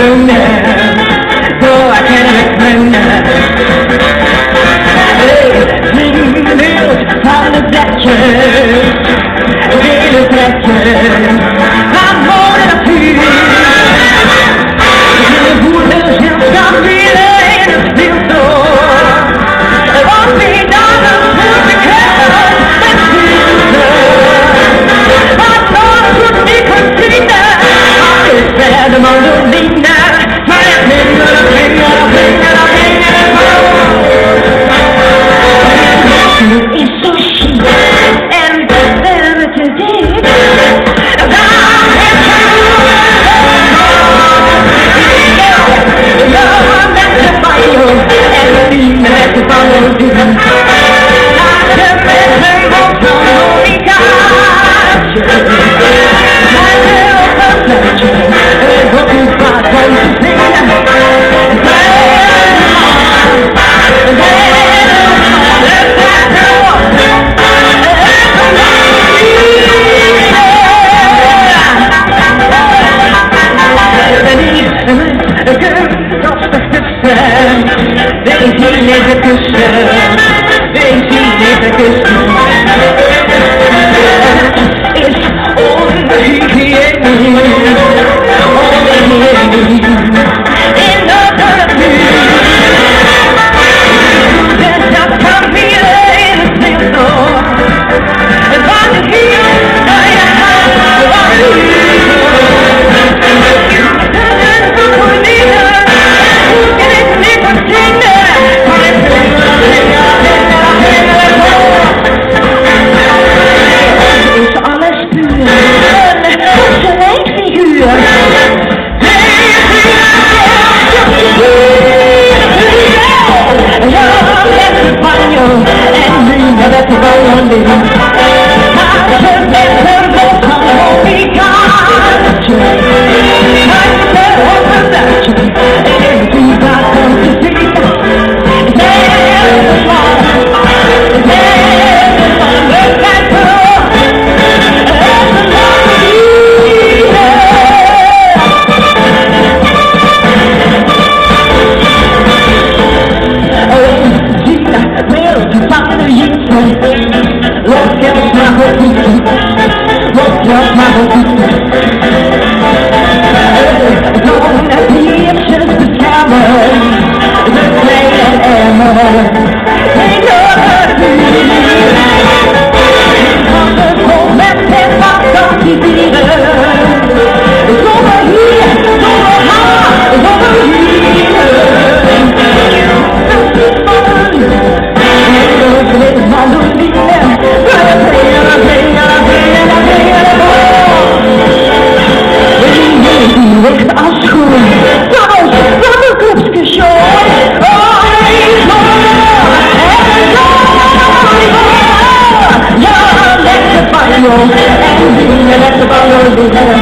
explain it. No, I can't explain it. Hey, singing news on the Dutchess, really Dutchess. I'm more than a pig. Who lives in some feeling is still so. Won't be done until the curse that's I thought I could be considered. I said I'm on the leader. My finger, it's so chic and very today.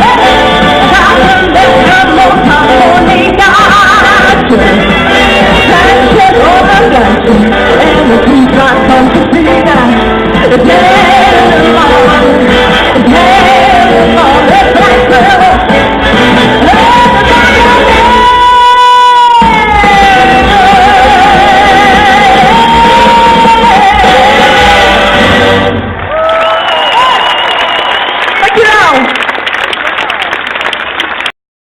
And